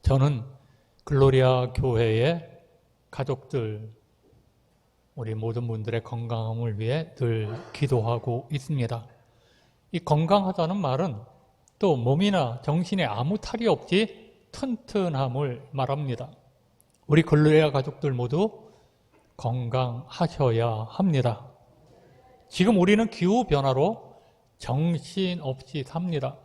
저는 글로리아 교회의 가족들, 우리 모든 분들의 건강함을 위해 늘 기도하고 있습니다. 이 건강하다는 말은 또 몸이나 정신에 아무 탈이 없이 튼튼함을 말합니다. 우리 글로리아 가족들 모두 건강하셔야 합니다. 지금 우리는 기후변화로 정신없이 삽니다.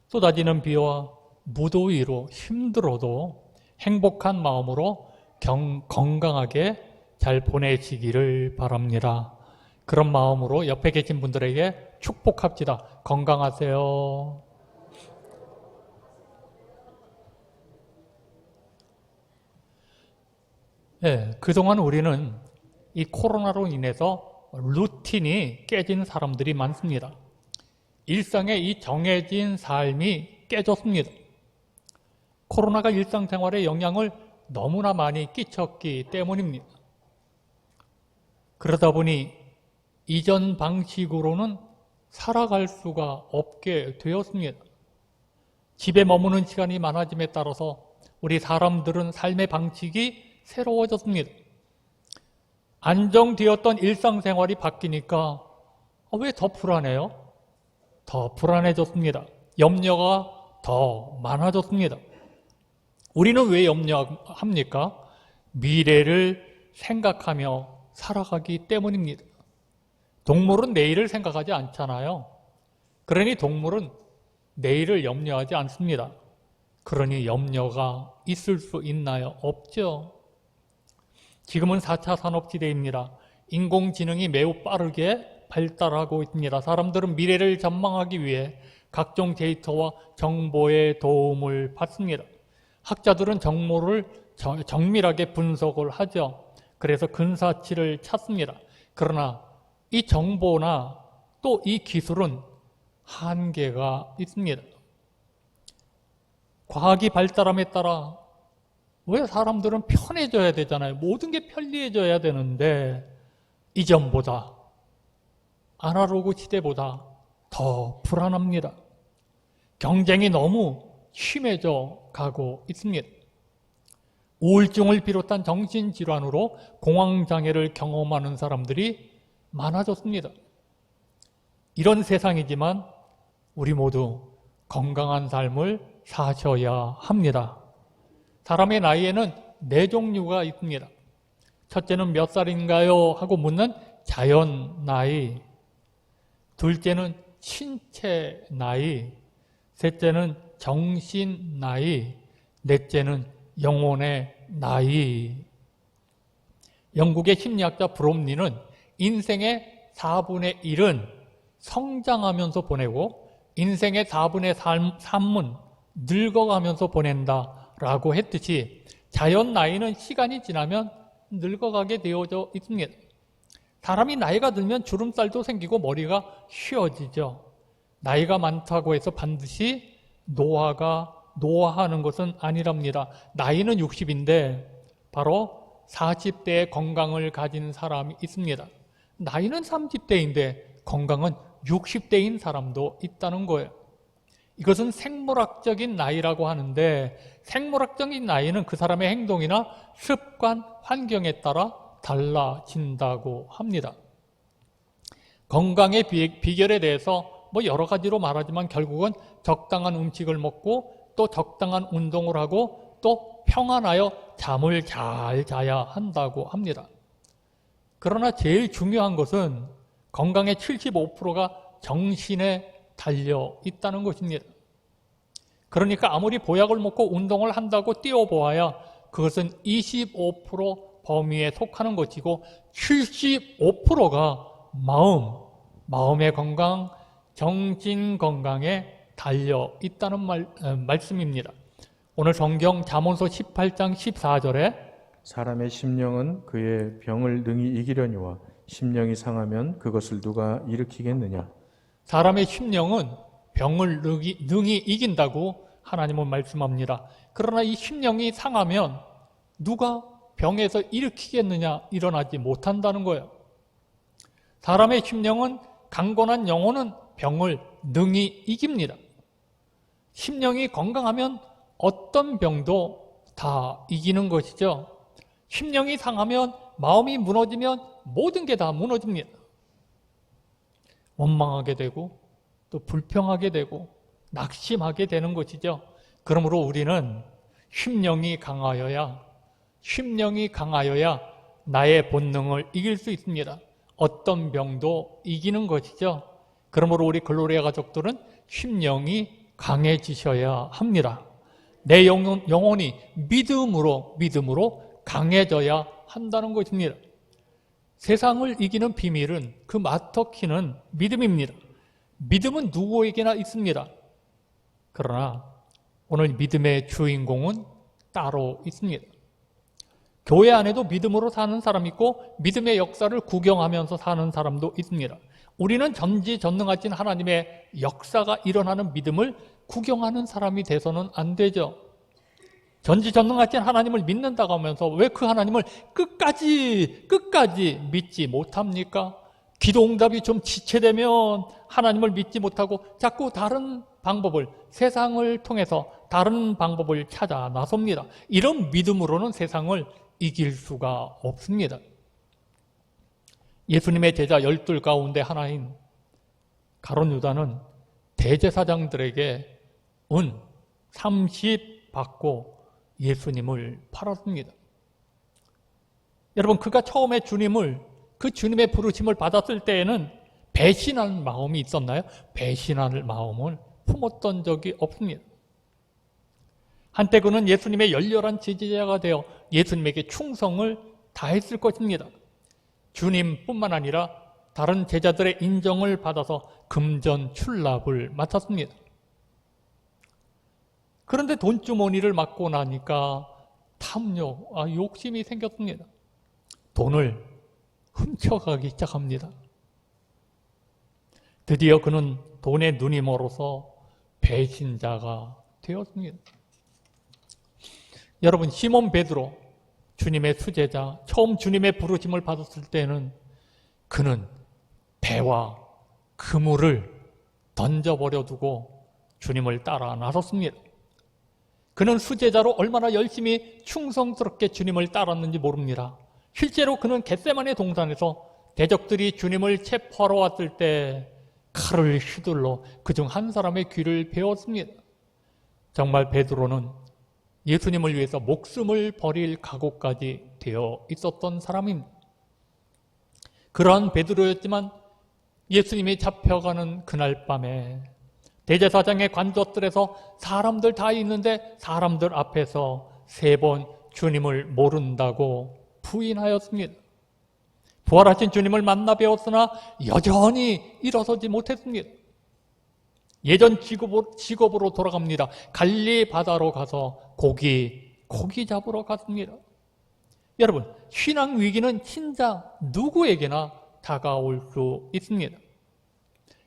쏟아지는 비와 무더위로 힘들어도 행복한 마음으로 건강하게 잘 보내시기를 바랍니다. 그런 마음으로 옆에 계신 분들에게 축복합시다. 건강하세요. 네, 그동안 우리는 이 코로나로 인해서 루틴이 깨진 사람들이 많습니다. 일상의 이 정해진 삶이 깨졌습니다. 코로나가 일상생활에 영향을 너무나 많이 끼쳤기 때문입니다. 그러다 보니 이전 방식으로는 살아갈 수가 없게 되었습니다. 집에 머무는 시간이 많아짐에 따라서 우리 사람들은 삶의 방식이 새로워졌습니다. 안정되었던 일상생활이 바뀌니까 왜 더 불안해요? 더 불안해졌습니다. 염려가 더 많아졌습니다. 우리는 왜 염려합니까? 미래를 생각하며 살아가기 때문입니다. 동물은 내일을 생각하지 않잖아요. 그러니 동물은 내일을 염려하지 않습니다. 그러니 염려가 있을 수 있나요? 없죠. 지금은 4차 산업시대입니다. 인공지능이 매우 빠르게 발달하고 있습니다. 사람들은 미래를 전망하기 위해 각종 데이터와 정보의 도움을 받습니다. 학자들은 정보를 정밀하게 분석을 하죠. 그래서 근사치를 찾습니다. 그러나 이 정보나 또 이 기술은 한계가 있습니다. 과학이 발달함에 따라 왜 사람들은 편해져야 되잖아요. 모든 게 편리해져야 되는데 이전보다 아날로그 시대보다 더 불안합니다. 경쟁이 너무 심해져 가고 있습니다. 우울증을 비롯한 정신질환으로 공황장애를 경험하는 사람들이 많아졌습니다. 이런 세상이지만 우리 모두 건강한 삶을 사셔야 합니다. 사람의 나이에는 4종류가 있습니다. 첫째는 몇 살인가요? 하고 묻는 자연 나이, 둘째는 신체 나이, 셋째는 정신 나이, 넷째는 영혼의 나이. 영국의 심리학자 브롬리는 인생의 4분의 1은 성장하면서 보내고 인생의 4분의 3은 늙어가면서 보낸다라고 했듯이 자연 나이는 시간이 지나면 늙어가게 되어져 있습니다. 사람이 나이가 들면 주름살도 생기고 머리가 휘어지죠. 나이가 많다고 해서 반드시 노화하는 것은 아니랍니다. 나이는 60인데 바로 40대의 건강을 가진 사람이 있습니다. 나이는 30대인데 건강은 60대인 사람도 있다는 거예요. 이것은 생물학적인 나이라고 하는데 생물학적인 나이는 그 사람의 행동이나 습관, 환경에 따라 달라진다고 합니다. 건강의 비결에 대해서 여러 가지로 말하지만 결국은 적당한 음식을 먹고 또 적당한 운동을 하고 또 평안하여 잠을 잘 자야 한다고 합니다. 그러나 제일 중요한 것은 건강의 75%가 정신에 달려 있다는 것입니다. 그러니까 아무리 보약을 먹고 운동을 한다고 띄워보아야 그것은 25% 범위에 속하는 것이고 75%가 마음의 건강, 정신 건강에 달려 있다는 말씀입니다. 오늘 성경 잠언서 18장 14절에 사람의 심령은 그의 병을 능히 이기려니와 심령이 상하면 그것을 누가 일으키겠느냐. 사람의 심령은 병을 능히 이긴다고 하나님은 말씀합니다. 그러나 이 심령이 상하면 누가 병에서 일으키겠느냐? 일어나지 못한다는 거예요. 사람의 심령은 강건한 영혼은 병을 능히 이깁니다. 심령이 건강하면 어떤 병도 다 이기는 것이죠. 심령이 상하면, 마음이 무너지면 모든 게 다 무너집니다. 원망하게 되고 또 불평하게 되고 낙심하게 되는 것이죠. 그러므로 우리는 심령이 강하여야 나의 본능을 이길 수 있습니다. 어떤 병도 이기는 것이죠. 그러므로 우리 글로리아 가족들은 심령이 강해지셔야 합니다. 내 영혼이 믿음으로 강해져야 한다는 것입니다. 세상을 이기는 비밀은, 그 마스터키는 믿음입니다. 믿음은 누구에게나 있습니다. 그러나 오늘 믿음의 주인공은 따로 있습니다. 교회 안에도 믿음으로 사는 사람이 있고 믿음의 역사를 구경하면서 사는 사람도 있습니다. 우리는 전지전능하신 하나님의 역사가 일어나는 믿음을 구경하는 사람이 돼서는 안 되죠. 전지전능하신 하나님을 믿는다고 하면서 왜 그 하나님을 끝까지 믿지 못합니까? 기도 응답이 좀 지체되면 하나님을 믿지 못하고 자꾸 다른 방법을, 세상을 통해서 다른 방법을 찾아 나섭니다. 이런 믿음으로는 세상을 이길 수가 없습니다. 예수님의 제자 12 가운데 하나인 가룟 유다는 대제사장들에게 은 30 받고 예수님을 팔았습니다. 여러분, 그가 처음에 그 주님의 부르심을 받았을 때에는 배신하는 마음이 있었나요? 배신하는 마음을 품었던 적이 없습니다. 한때 그는 예수님의 열렬한 지지자가 되어 예수님에게 충성을 다했을 것입니다. 주님뿐만 아니라 다른 제자들의 인정을 받아서 금전 출납을 맡았습니다. 그런데 돈주머니를 맡고 나니까 욕심이 생겼습니다. 돈을 훔쳐가기 시작합니다. 드디어 그는 돈에 눈이 멀어서 배신자가 되었습니다. 여러분, 시몬 베드로, 주님의 수제자, 처음 주님의 부르심을 받았을 때는 그는 배와 그물을 던져버려 두고 주님을 따라 나섰습니다. 그는 수제자로 얼마나 열심히 충성스럽게 주님을 따랐는지 모릅니다. 실제로 그는 겟세마네 동산에서 대적들이 주님을 체포하러 왔을 때 칼을 휘둘러 그중 한 사람의 귀를 베었습니다. 정말 베드로는 예수님을 위해서 목숨을 버릴 각오까지 되어 있었던 사람입니다. 그러한 베드로였지만 예수님이 잡혀가는 그날 밤에 대제사장의 관저들에서 사람들 다 있는데 사람들 앞에서 3번 주님을 모른다고 부인하였습니다. 부활하신 주님을 만나 뵈었으나 여전히 일어서지 못했습니다. 예전 직업으로 돌아갑니다. 갈릴리 바다로 가서 고기 잡으러 갔습니다. 여러분, 신앙 위기는 진짜 누구에게나 다가올 수 있습니다.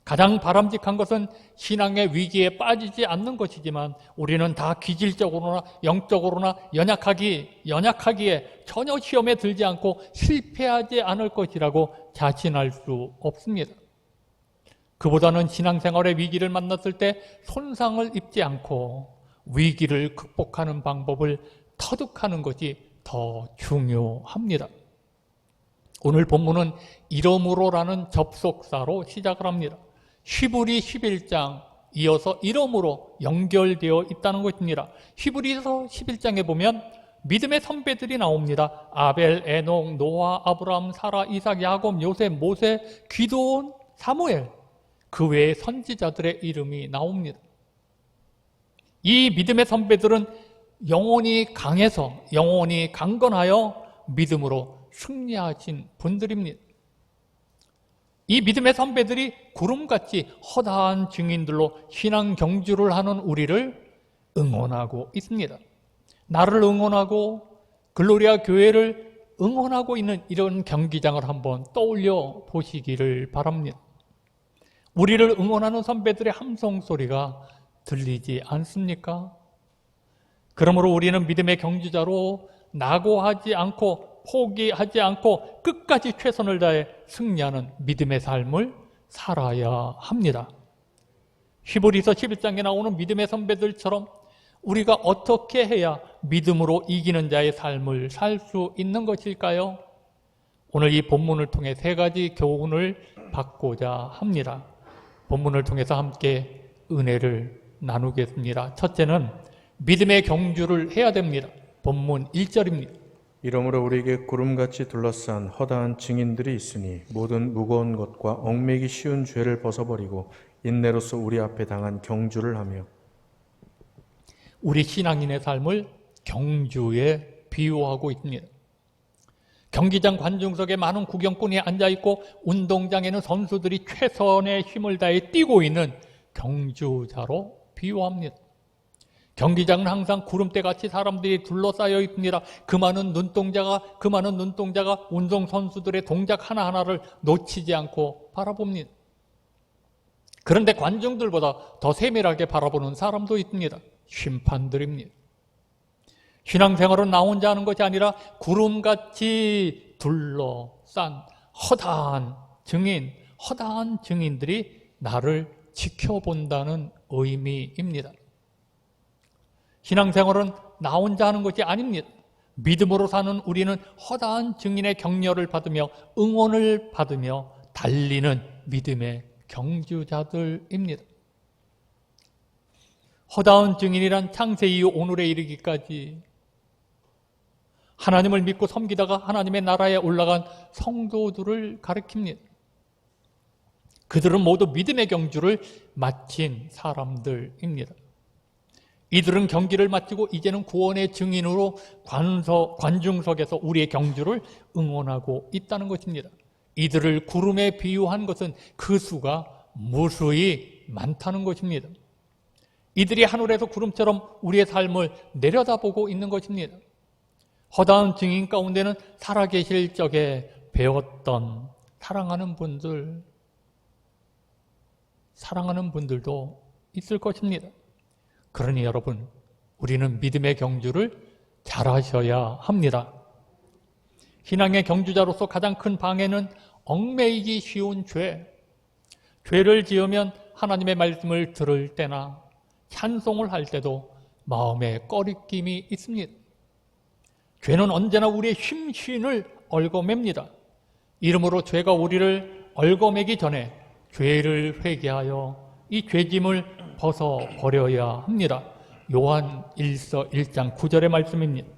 가장 바람직한 것은 신앙의 위기에 빠지지 않는 것이지만 우리는 다 기질적으로나 영적으로나 연약하기에 전혀 시험에 들지 않고 실패하지 않을 것이라고 자신할 수 없습니다. 그보다는 신앙생활의 위기를 만났을 때 손상을 입지 않고 위기를 극복하는 방법을 터득하는 것이 더 중요합니다. 오늘 본문은 이러므로라는 접속사로 시작을 합니다. 히브리 11장 이어서 이러므로 연결되어 있다는 것입니다. 히브리서 11장에 보면 믿음의 선배들이 나옵니다. 아벨, 에녹, 노아, 아브라함, 사라, 이삭, 야곱, 요셉, 모세, 기드온, 사무엘, 그 외에 선지자들의 이름이 나옵니다. 이 믿음의 선배들은 영혼이 강건하여 믿음으로 승리하신 분들입니다. 이 믿음의 선배들이 구름같이 허다한 증인들로 신앙 경주를 하는 우리를 응원하고 있습니다. 나를 응원하고 글로리아 교회를 응원하고 있는 이런 경기장을 한번 떠올려 보시기를 바랍니다. 우리를 응원하는 선배들의 함성 소리가 들리지 않습니까? 그러므로 우리는 믿음의 경주자로 낙오하지 않고 포기하지 않고 끝까지 최선을 다해 승리하는 믿음의 삶을 살아야 합니다. 히브리서 11장에 나오는 믿음의 선배들처럼 우리가 어떻게 해야 믿음으로 이기는 자의 삶을 살 수 있는 것일까요? 오늘 이 본문을 통해 세 가지 교훈을 받고자 합니다. 본문을 통해서 함께 은혜를 나누겠습니다. 첫째는 믿음의 경주를 해야 됩니다. 본문 1절입니다. 이러므로 우리에게 구름같이 둘러싼 허다한 증인들이 있으니 모든 무거운 것과 얽매기 쉬운 죄를 벗어버리고 인내로서 우리 앞에 당한 경주를 하며. 우리 신앙인의 삶을 경주에 비유하고 있습니다. 경기장 관중석에 많은 구경꾼이 앉아있고 운동장에는 선수들이 최선의 힘을 다해 뛰고 있는 경주자로 비유합니다. 경기장은 항상 구름대같이 사람들이 둘러싸여 있습니다. 그 많은 눈동자가 운동선수들의 동작 하나하나를 놓치지 않고 바라봅니다. 그런데 관중들보다 더 세밀하게 바라보는 사람도 있습니다. 심판들입니다. 신앙생활은 나 혼자 하는 것이 아니라 구름같이 둘러싼 허다한 증인들이 나를 지켜본다는 의미입니다. 신앙생활은 나 혼자 하는 것이 아닙니다. 믿음으로 사는 우리는 허다한 증인의 격려를 받으며 응원을 받으며 달리는 믿음의 경주자들입니다. 허다한 증인이란 창세 이후 오늘에 이르기까지 하나님을 믿고 섬기다가 하나님의 나라에 올라간 성도들을 가리킵니다. 그들은 모두 믿음의 경주를 마친 사람들입니다. 이들은 경기를 마치고 이제는 구원의 증인으로 관중석에서 우리의 경주를 응원하고 있다는 것입니다. 이들을 구름에 비유한 것은 그 수가 무수히 많다는 것입니다. 이들이 하늘에서 구름처럼 우리의 삶을 내려다보고 있는 것입니다. 허다한 증인 가운데는 살아계실 적에 배웠던 사랑하는 분들도 있을 것입니다. 그러니 여러분, 우리는 믿음의 경주를 잘하셔야 합니다. 신앙의 경주자로서 가장 큰 방해는 얽매이기 쉬운 죄를 지으면 하나님의 말씀을 들을 때나 찬송을 할 때도 마음에 꺼리낌이 있습니다. 죄는 언제나 우리의 심신을 얽어맵니다. 이러므로 죄가 우리를 얽어매기 전에 죄를 회개하여 이 죄짐을 벗어버려야 합니다. 요한 1서 1장 9절의 말씀입니다.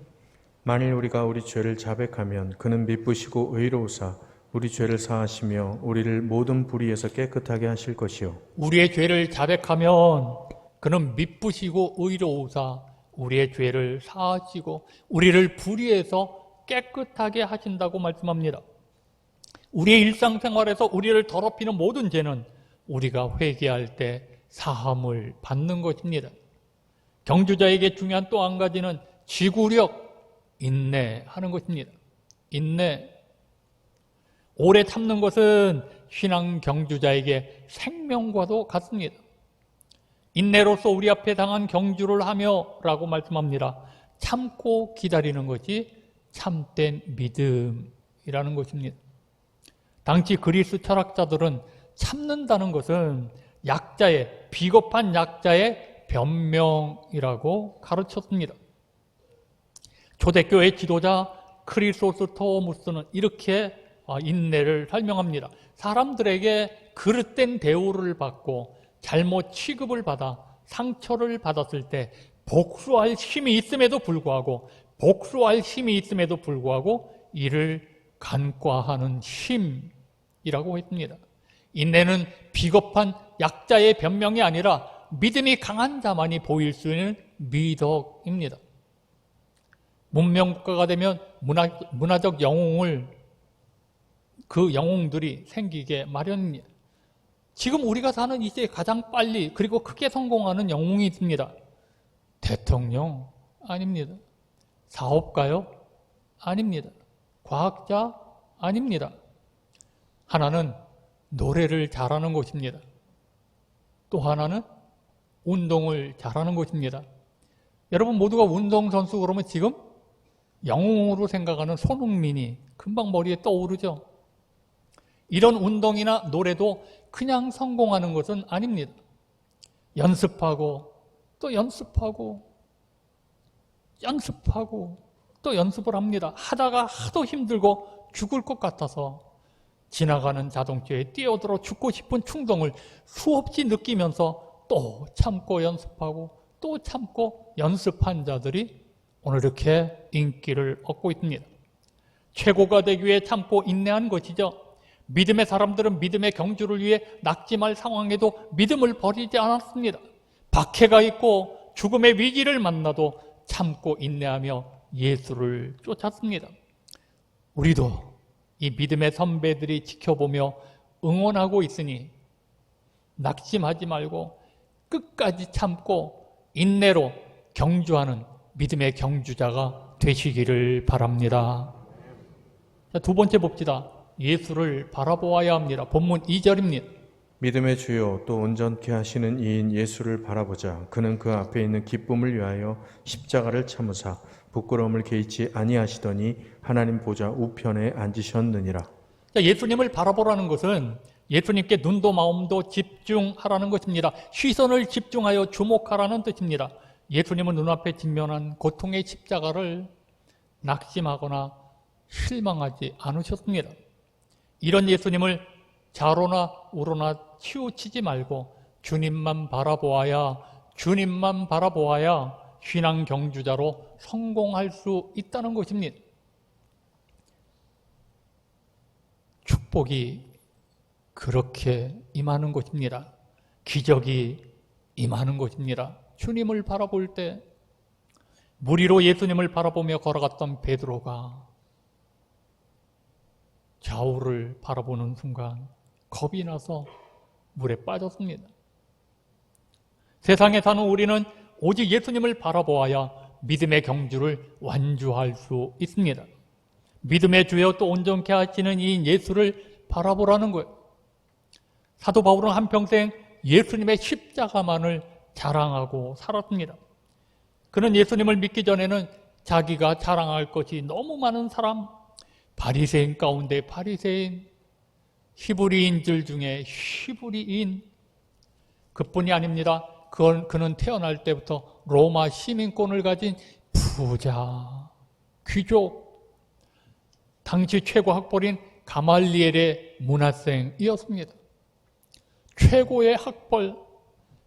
만일 우리가 우리 죄를 자백하면 그는 미쁘시고 의로우사 우리 죄를 사하시며 우리를 모든 불의에서 깨끗하게 하실 것이요. 우리의 죄를 자백하면 그는 미쁘시고 의로우사 우리의 죄를 사하시고 우리를 불의에서 깨끗하게 하신다고 말씀합니다. 우리의 일상생활에서 우리를 더럽히는 모든 죄는 우리가 회개할 때 사함을 받는 것입니다. 경주자에게 중요한 또 한 가지는 지구력, 인내하는 것입니다. 인내. 오래 참는 것은 신앙 경주자에게 생명과도 같습니다. 인내로서 우리 앞에 당한 경주를 하며 라고 말씀합니다. 참고 기다리는 것이 참된 믿음이라는 것입니다. 당시 그리스 철학자들은 참는다는 것은 비겁한 약자의 변명이라고 가르쳤습니다. 초대교회 지도자 크리소스토무스는 이렇게 인내를 설명합니다. 사람들에게 그릇된 대우를 받고 잘못 취급을 받아 상처를 받았을 때 복수할 힘이 있음에도 불구하고 이를 간과하는 힘이라고 했습니다. 인내는 비겁한 약자의 변명이 아니라 믿음이 강한 자만이 보일 수 있는 미덕입니다. 문명국가가 되면 문화적 영웅들이 생기게 마련입니다. 지금 우리가 사는 이 시대에 가장 빨리 그리고 크게 성공하는 영웅이 있습니다. 대통령? 아닙니다. 사업가요? 아닙니다. 과학자? 아닙니다. 하나는 노래를 잘하는 것입니다. 또 하나는 운동을 잘하는 것입니다. 여러분 모두가 운동선수 그러면 지금 영웅으로 생각하는 손흥민이 금방 머리에 떠오르죠. 이런 운동이나 노래도 그냥 성공하는 것은 아닙니다. 연습하고 또 연습하고 연습하고 또 연습을 합니다. 하다가 하도 힘들고 죽을 것 같아서 지나가는 자동차에 뛰어들어 죽고 싶은 충동을 수없이 느끼면서 또 참고 연습하고 또 참고 연습한 자들이 오늘 이렇게 인기를 얻고 있습니다. 최고가 되기 위해 참고 인내한 것이죠. 믿음의 사람들은 믿음의 경주를 위해 낙심할 상황에도 믿음을 버리지 않았습니다. 박해가 있고 죽음의 위기를 만나도 참고 인내하며 예수를 쫓았습니다. 우리도 이 믿음의 선배들이 지켜보며 응원하고 있으니 낙심하지 말고 끝까지 참고 인내로 경주하는 믿음의 경주자가 되시기를 바랍니다. 자, 두 번째 봅시다. 예수를 바라보아야 합니다. 본문 2절입니다. 믿음의 주요 또 온전케 하시는 이인 예수를 바라보자. 그는 그 앞에 있는 기쁨을 위하여 십자가를 참으사 부끄러움을 개의치 아니하시더니 하나님 보좌 우편에 앉으셨느니라. 자, 예수님을 바라보라는 것은 예수님께 눈도 마음도 집중하라는 것입니다. 시선을 집중하여 주목하라는 뜻입니다. 예수님은 눈앞에 직면한 고통의 십자가를 낙심하거나 실망하지 않으셨습니다. 이런 예수님을 좌로나 우로나 치우치지 말고 주님만 바라보아야 신앙 경주자로 성공할 수 있다는 것입니다. 축복이 그렇게 임하는 것입니다. 기적이 임하는 것입니다. 주님을 바라볼 때 물 위로 예수님을 바라보며 걸어갔던 베드로가 좌우를 바라보는 순간 겁이 나서 물에 빠졌습니다. 세상에 사는 우리는 오직 예수님을 바라보아야 믿음의 경주를 완주할 수 있습니다. 믿음의 주여 또 온전케 하시는 이 예수를 바라보라는 거예요. 사도 바울은 한평생 예수님의 십자가만을 자랑하고 살았습니다. 그는 예수님을 믿기 전에는 자기가 자랑할 것이 너무 많은 사람, 바리새인 가운데 바리새인, 히브리인들 중에 히브리인, 그뿐이 아닙니다. 그는 태어날 때부터 로마 시민권을 가진 부자, 귀족, 당시 최고 학벌인 가말리엘의 문하생이었습니다. 최고의 학벌,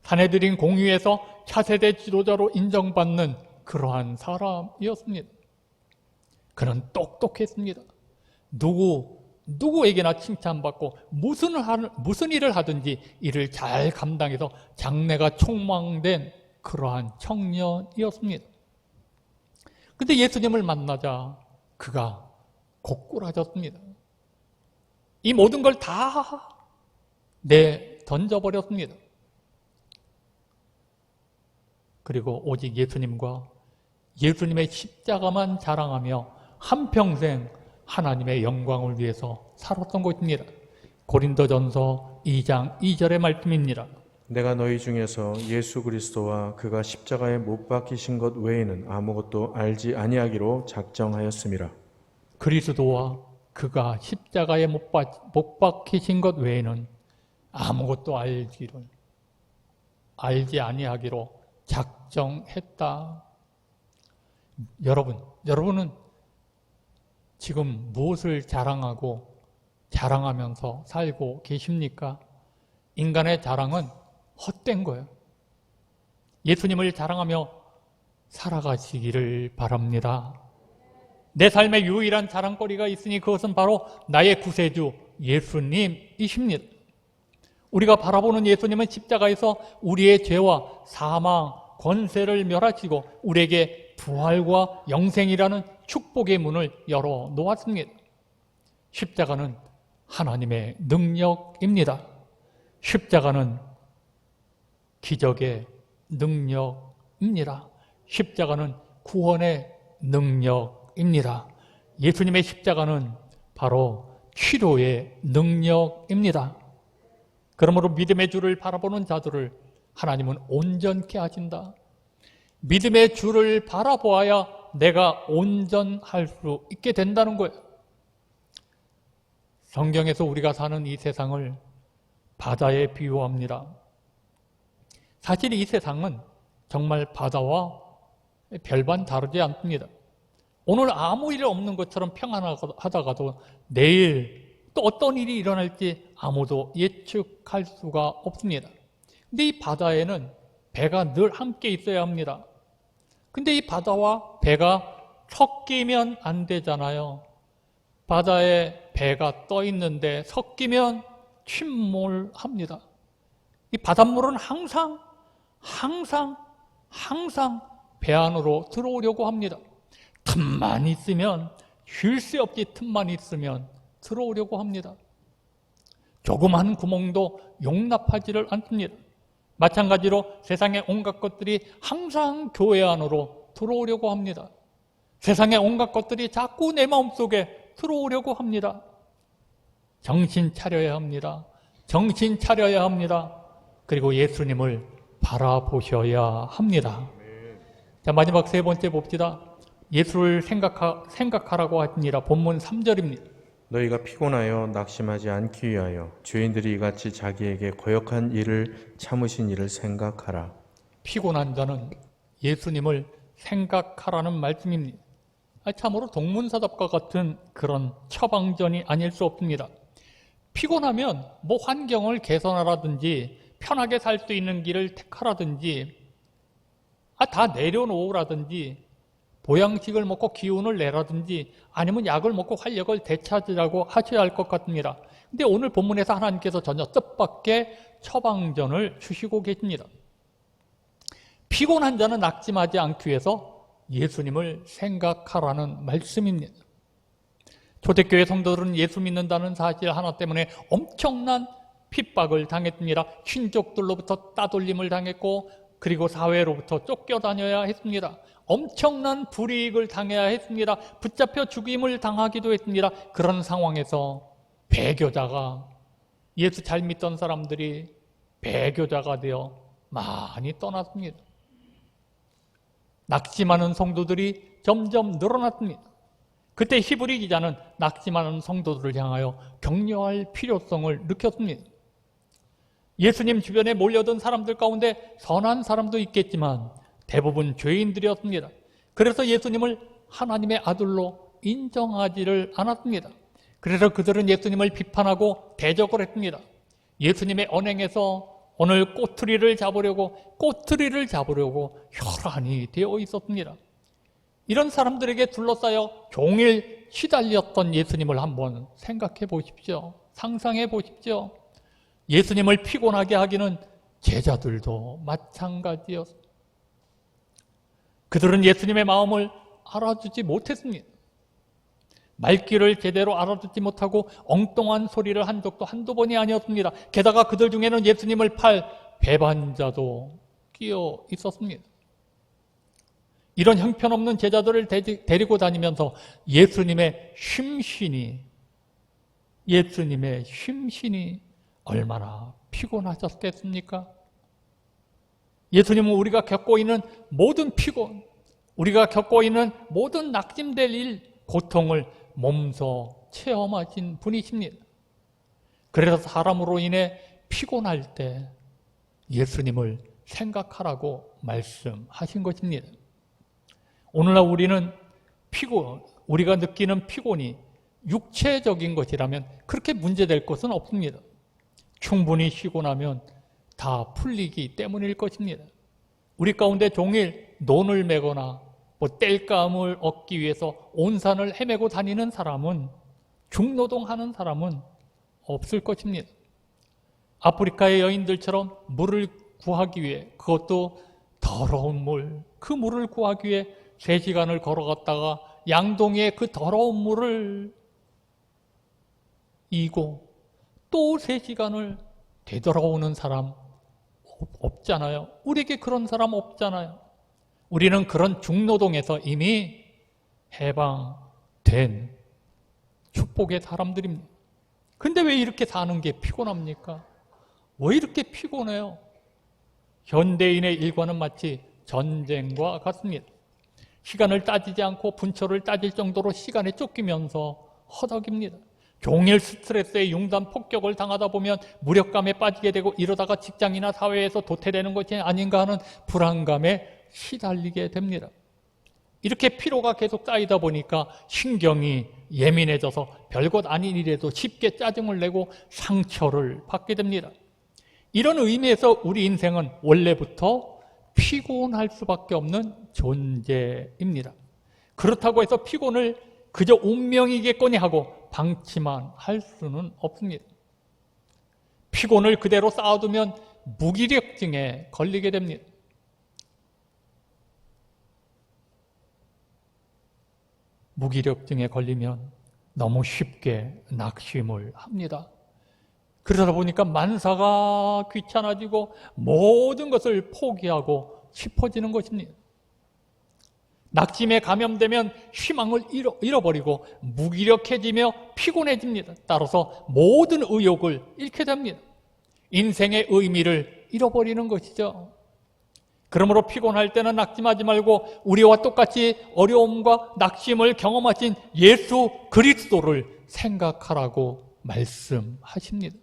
사내들인 공유에서 차세대 지도자로 인정받는 그러한 사람이었습니다. 그는 똑똑했습니다. 누구에게나 칭찬받고 무슨 일을 하든지 이를 잘 감당해서 장래가 촉망된 그러한 청년이었습니다. 그런데 예수님을 만나자 그가 고꾸라졌습니다. 이 모든 걸 다 던져버렸습니다. 그리고 오직 예수님과 예수님의 십자가만 자랑하며 한평생 하나님의 영광을 위해서 살았던 것입니다. 고린도전서 2장 2절의 말씀입니다. 내가 너희 중에서 예수 그리스도와 그가 십자가에 못 박히신 것 외에는 아무것도 알지 아니하기로 작정하였음이라. 그리스도와 그가 십자가에 못 박히신 것 외에는 아무것도 알지 아니하기로 작정했다. 여러분은 지금 무엇을 자랑하면서 살고 계십니까? 인간의 자랑은 헛된 거예요. 예수님을 자랑하며 살아가시기를 바랍니다. 내 삶의 유일한 자랑거리가 있으니 그것은 바로 나의 구세주 예수님이십니다. 우리가 바라보는 예수님은 십자가에서 우리의 죄와 사망, 권세를 멸하시고 우리에게 부활과 영생이라는 축복의 문을 열어 놓았습니다. 십자가는 하나님의 능력입니다. 십자가는 기적의 능력입니다. 십자가는 구원의 능력입니다. 예수님의 십자가는 바로 치료의 능력입니다. 그러므로 믿음의 주를 바라보는 자들을 하나님은 온전케 하신다. 믿음의 주를 바라보아야 내가 온전할 수 있게 된다는 거예요. 성경에서 우리가 사는 이 세상을 바다에 비유합니다. 사실 이 세상은 정말 바다와 별반 다르지 않습니다. 오늘 아무 일 없는 것처럼 평안하다가도 내일 또 어떤 일이 일어날지 아무도 예측할 수가 없습니다. 근데 이 바다에는 배가 늘 함께 있어야 합니다. 근데 이 바다와 배가 섞이면 안 되잖아요. 바다에 배가 떠 있는데 섞이면 침몰합니다. 이 바닷물은 항상 배 안으로 들어오려고 합니다. 틈만 있으면, 쉴 새 없이 틈만 있으면 들어오려고 합니다. 조그만 구멍도 용납하지를 않습니다. 마찬가지로 세상의 온갖 것들이 항상 교회 안으로 들어오려고 합니다. 세상의 온갖 것들이 자꾸 내 마음속에 들어오려고 합니다. 정신 차려야 합니다. 정신 차려야 합니다. 그리고 예수님을 바라보셔야 합니다. 자, 마지막 세 번째 봅시다. 예수를 생각하라고 하니라. 본문 3절입니다. 너희가 피곤하여 낙심하지 않기 위하여 죄인들이 이같이 자기에게 거역한 일을 참으신 일을 생각하라. 피곤한 자는 예수님을 생각하라는 말씀입니다. 참으로 동문서답과 같은 그런 처방전이 아닐 수 없습니다. 피곤하면 뭐 환경을 개선하라든지 편하게 살 수 있는 길을 택하라든지 다 내려놓으라든지 보양식을 먹고 기운을 내라든지 아니면 약을 먹고 활력을 되찾으라고 하셔야 할 것 같습니다. 근데 오늘 본문에서 하나님께서 전혀 뜻밖의 처방전을 주시고 계십니다. 피곤한 자는 낙심하지 않기 위해서 예수님을 생각하라는 말씀입니다. 초대교회 성도들은 예수 믿는다는 사실 하나 때문에 엄청난 핍박을 당했습니다. 친족들로부터 따돌림을 당했고 그리고 사회로부터 쫓겨다녀야 했습니다. 엄청난 불이익을 당해야 했습니다. 붙잡혀 죽임을 당하기도 했습니다. 그런 상황에서 배교자가, 예수 잘 믿던 사람들이 배교자가 되어 많이 떠났습니다. 낙심하는 성도들이 점점 늘어났습니다. 그때 히브리 기자는 낙심하는 성도들을 향하여 격려할 필요성을 느꼈습니다. 예수님 주변에 몰려든 사람들 가운데 선한 사람도 있겠지만 대부분 죄인들이었습니다. 그래서 예수님을 하나님의 아들로 인정하지를 않았습니다. 그래서 그들은 예수님을 비판하고 대적을 했습니다. 예수님의 언행에서 오늘 꼬투리를 잡으려고 혈안이 되어 있었습니다. 이런 사람들에게 둘러싸여 종일 시달렸던 예수님을 한번 생각해 보십시오. 상상해 보십시오. 예수님을 피곤하게 하기는 제자들도 마찬가지였습니다. 그들은 예수님의 마음을 알아주지 못했습니다. 말귀를 제대로 알아듣지 못하고 엉뚱한 소리를 한 적도 한두 번이 아니었습니다. 게다가 그들 중에는 예수님을 팔 배반자도 끼어 있었습니다. 이런 형편없는 제자들을 데리고 다니면서 예수님의 쉼신이 얼마나 피곤하셨겠습니까? 예수님은 우리가 겪고 있는 모든 피곤, 우리가 겪고 있는 모든 낙심될 일, 고통을 몸소 체험하신 분이십니다. 그래서 사람으로 인해 피곤할 때 예수님을 생각하라고 말씀하신 것입니다. 오늘날 우리가 느끼는 피곤이 육체적인 것이라면 그렇게 문제될 것은 없습니다. 충분히 쉬고 나면 다 풀리기 때문일 것입니다. 우리 가운데 종일 논을 매거나 땔감을 얻기 위해서 온 산을 헤매고 다니는 사람은, 중노동하는 사람은 없을 것입니다. 아프리카의 여인들처럼 물을 구하기 위해, 그것도 더러운 물, 그 물을 구하기 위해 3시간을 걸어갔다가 양동이에 그 더러운 물을 이고 또 3시간을 되돌아오는 사람 없잖아요. 우리에게 그런 사람 없잖아요. 우리는 그런 중노동에서 이미 해방된 축복의 사람들입니다. 근데 왜 이렇게 사는 게 피곤합니까? 왜 이렇게 피곤해요? 현대인의 일과는 마치 전쟁과 같습니다. 시간을 따지지 않고 분초를 따질 정도로 시간에 쫓기면서 허덕입니다. 종일 스트레스에 융단 폭격을 당하다 보면 무력감에 빠지게 되고 이러다가 직장이나 사회에서 도태되는 것이 아닌가 하는 불안감에 시달리게 됩니다. 이렇게 피로가 계속 쌓이다 보니까 신경이 예민해져서 별것 아닌 일에도 쉽게 짜증을 내고 상처를 받게 됩니다. 이런 의미에서 우리 인생은 원래부터 피곤할 수밖에 없는 존재입니다. 그렇다고 해서 피곤을 그저 운명이겠거니 하고 방치만 할 수는 없습니다. 피곤을 그대로 쌓아두면 무기력증에 걸리게 됩니다. 무기력증에 걸리면 너무 쉽게 낙심을 합니다. 그러다 보니까 만사가 귀찮아지고 모든 것을 포기하고 싶어지는 것입니다. 낙심에 감염되면 희망을 잃어버리고 무기력해지며 피곤해집니다. 따라서 모든 의욕을 잃게 됩니다. 인생의 의미를 잃어버리는 것이죠. 그러므로 피곤할 때는 낙심하지 말고 우리와 똑같이 어려움과 낙심을 경험하신 예수 그리스도를 생각하라고 말씀하십니다.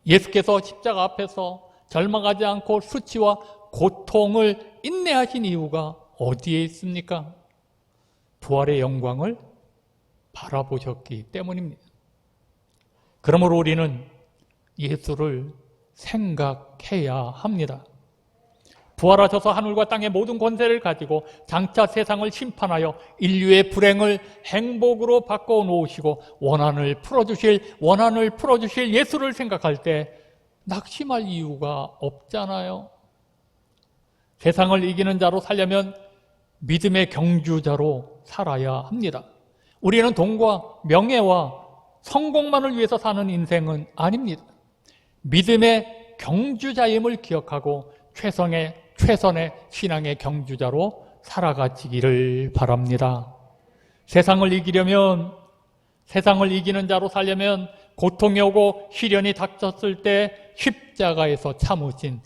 예수께서 십자가 앞에서 절망하지 않고 수치와 고통을 인내하신 이유가 어디에 있습니까? 부활의 영광을 바라보셨기 때문입니다. 그러므로 우리는 예수를 생각해야 합니다. 부활하셔서 하늘과 땅의 모든 권세를 가지고 장차 세상을 심판하여 인류의 불행을 행복으로 바꿔 놓으시고 원한을 풀어주실 예수를 생각할 때 낙심할 이유가 없잖아요. 세상을 이기는 자로 살려면 믿음의 경주자로 살아야 합니다. 우리는 돈과 명예와 성공만을 위해서 사는 인생은 아닙니다. 믿음의 경주자임을 기억하고 최선의 신앙의 경주자로 살아가시기를 바랍니다. 세상을 이기는 자로 살려면 고통이 오고 시련이 닥쳤을 때 십자가에서 참으신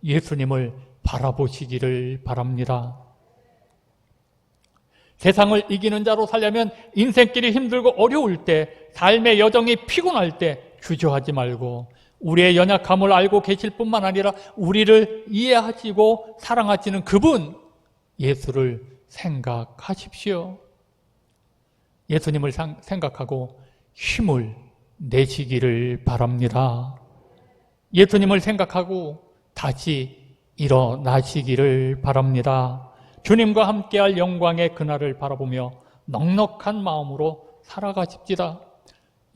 예수님을 바라보시기를 바랍니다. 세상을 이기는 자로 살려면 인생길이 힘들고 어려울 때, 삶의 여정이 피곤할 때 주저하지 말고 우리의 연약함을 알고 계실 뿐만 아니라 우리를 이해하시고 사랑하시는 그분 예수를 생각하십시오. 예수님을 생각하고 힘을 내시기를 바랍니다. 예수님을 생각하고 다시 일어나시기를 바랍니다. 주님과 함께할 영광의 그날을 바라보며 넉넉한 마음으로 살아가십시다.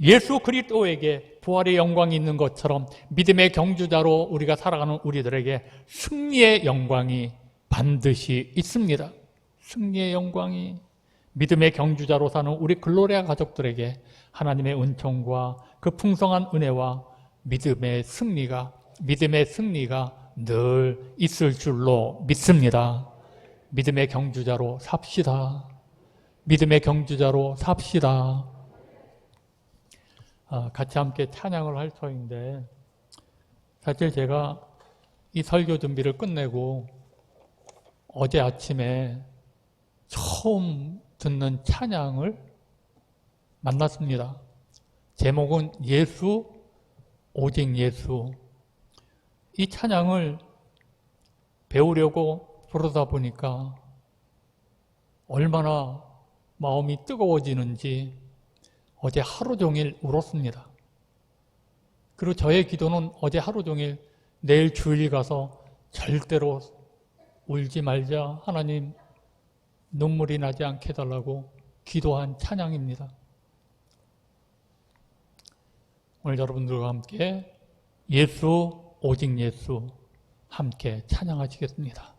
예수 그리스도에게 부활의 영광이 있는 것처럼 믿음의 경주자로 우리가 살아가는 우리들에게 승리의 영광이 반드시 있습니다. 승리의 영광이 믿음의 경주자로 사는 우리 글로리아 가족들에게 하나님의 은총과 그 풍성한 은혜와 믿음의 승리가 늘 있을 줄로 믿습니다. 믿음의 경주자로 삽시다. 믿음의 경주자로 삽시다. 같이 함께 찬양을 할 터인데, 사실 제가 이 설교 준비를 끝내고 어제 아침에 처음 듣는 찬양을 만났습니다. 제목은 예수, 오직 예수. 이 찬양을 배우려고 부르다 보니까 얼마나 마음이 뜨거워지는지 어제 하루 종일 울었습니다. 그리고 저의 기도는 어제 하루 종일 내일 주일 가서 절대로 울지 말자, 하나님 눈물이 나지 않게 해달라고 기도한 찬양입니다. 오늘 여러분들과 함께 예수, 오직 예수 함께 찬양하시겠습니다.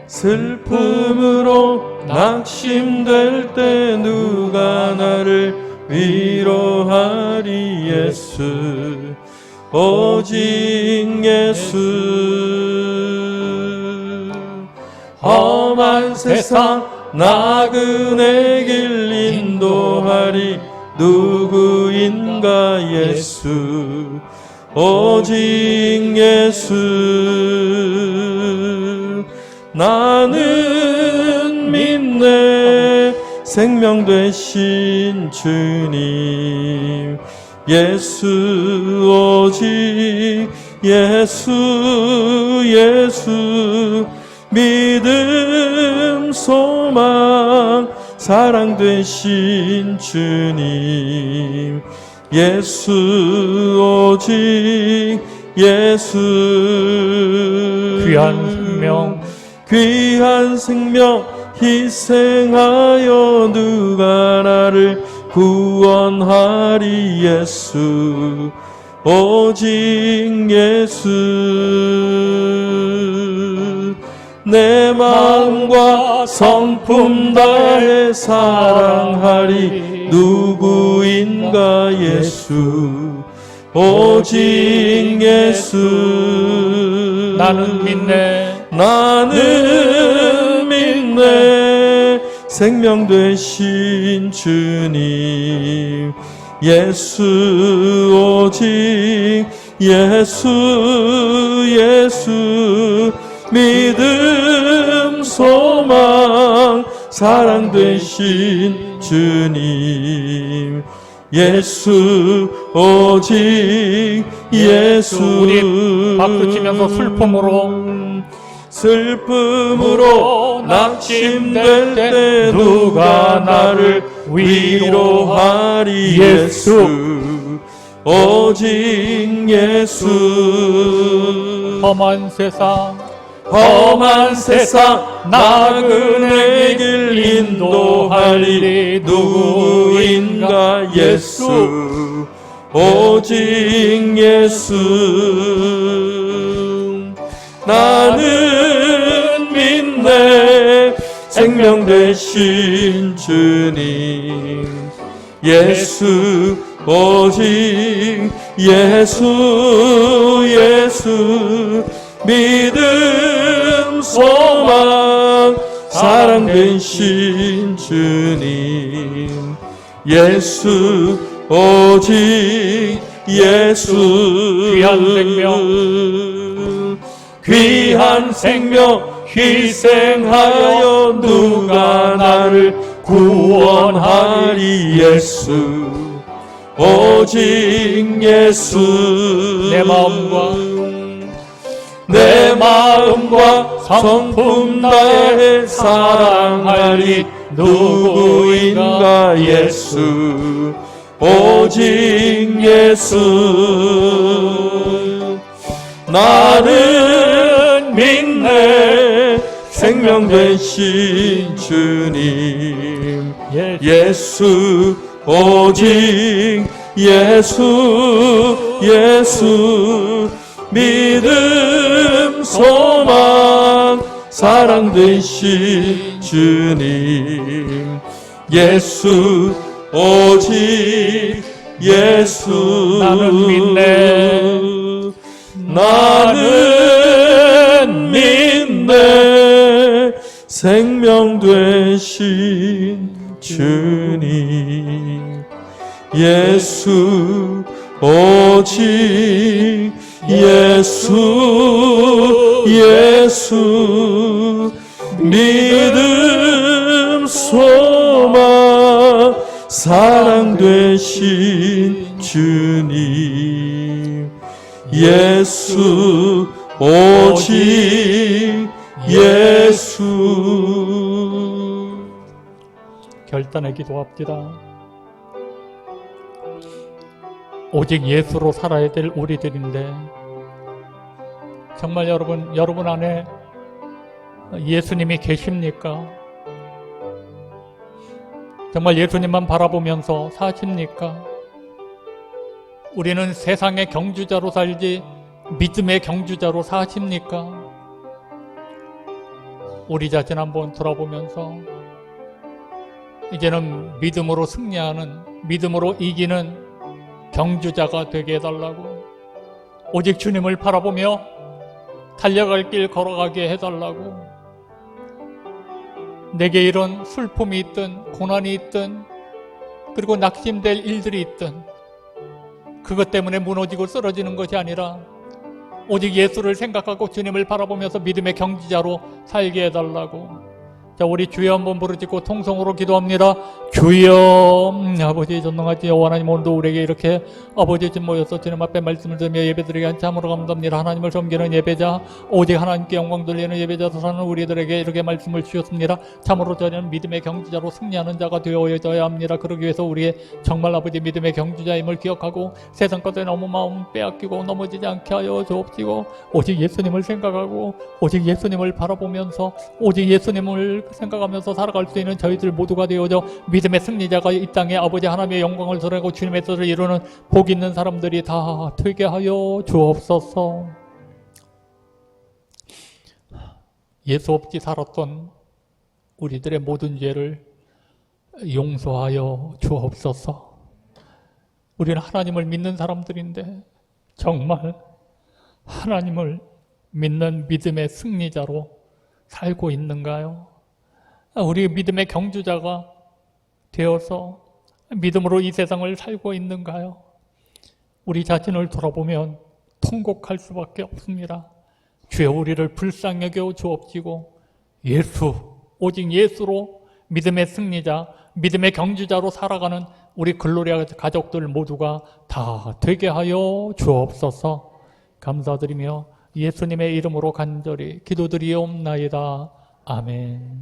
슬픔으로 낙심될 때 누가 나를 위로하리. 예수, 오직 예수. 험한 세상 나그네 길 인도하리. 누구인가. 예수, 오직 예수. 나는 믿네 생명 되신 주님. 예수 오직 예수 예수 믿음 소망 사랑 되신 주님 예수 오직 예수 귀한 생명 희생하여 누가 나를 구원하리 예수 오직 예수 내 마음과 성품 다해 사랑하리 누구인가 예수 오직 예수 나는 믿네 나는 믿네 생명 되신 주님 예수 오직 예수 예수 믿음 소망 사랑 되신 주님 예수 오직 예수 우리 박수치면서 슬픔으로 낙심될 때 누가 나를 위로하리 예수 오직 예수 험한 세상 나그네 길 인도하리 누구인가 예수 오직 예수 나는 믿네 생명 되신 주님 예수 오직 예수 예수 믿음 소망 사랑 되신 주님 예수 오직 예수 귀한 생명 희생하여 누가 나를 구원하리 예수 오직 예수 내 마음과 성품 다해 사랑하리 누구인가 예수 오직 예수 나는 믿네 생명 되신 주님 예수 오직 예수 예수 믿음 소망 사랑 되신 주님 예수 오직 예수 나는 믿네 생명 되신 주님 예수 오직 예수 예수 믿음 소망 사랑 되신 주님 예수 오직 예수 결단의 기도합시다. 오직 예수로 살아야 될 우리들인데 정말 여러분 안에 예수님이 계십니까? 정말 예수님만 바라보면서 사십니까? 우리는 세상의 경주자로 살지 믿음의 경주자로 사십니까? 우리 자신 한번 돌아보면서 이제는 믿음으로 승리하는, 믿음으로 이기는 경주자가 되게 해달라고, 오직 주님을 바라보며 달려갈 길 걸어가게 해달라고, 내게 이런 슬픔이 있든 고난이 있든 그리고 낙심될 일들이 있든 그것 때문에 무너지고 쓰러지는 것이 아니라 오직 예수를 생각하고 주님을 바라보면서 믿음의 경지자로 살게 해달라고, 자, 우리 주여 한번 부르짖고 통성으로 기도합니다. 주여. 아버지 전능하지 여호와 하나님, 오늘도 우리에게 이렇게 아버지 집 모여서 주님 앞에 말씀을 들으며 예배드리게 한 참으로 감사합니다. 하나님을 섬기는 예배자, 오직 하나님께 영광 돌리는 예배자로 사는 우리들에게 이렇게 말씀을 주셨습니다. 참으로 저희는 믿음의 경주자로 승리하는 자가 되어져야 합니다. 그러기 위해서 우리의 정말 아버지 믿음의 경주자임을 기억하고 세상 것에 너무 마음 빼앗기고 넘어지지 않게 하여 주옵시고, 오직 예수님을 생각하고 오직 예수님을 바라보면서 오직 예수님을 생각하면서 살아갈 수 있는 저희들 모두가 되어져 믿음의 승리자가 이 땅에 아버지 하나님의 영광을 드러내고 주님의 뜻을 이루는 복 있는 사람들이 다 되게 하여 주옵소서. 예수 없이 살았던 우리들의 모든 죄를 용서하여 주옵소서. 우리는 하나님을 믿는 사람들인데 정말 하나님을 믿는 믿음의 승리자로 살고 있는가요? 우리 믿음의 경주자가 되어서 믿음으로 이 세상을 살고 있는가요? 우리 자신을 돌아보면 통곡할 수밖에 없습니다. 주여 우리를 불쌍히 여겨 주옵시고 예수, 오직 예수로 믿음의 승리자, 믿음의 경주자로 살아가는 우리 글로리아 가족들 모두가 다 되게 하여 주옵소서. 감사드리며 예수님의 이름으로 간절히 기도드리옵나이다. 아멘.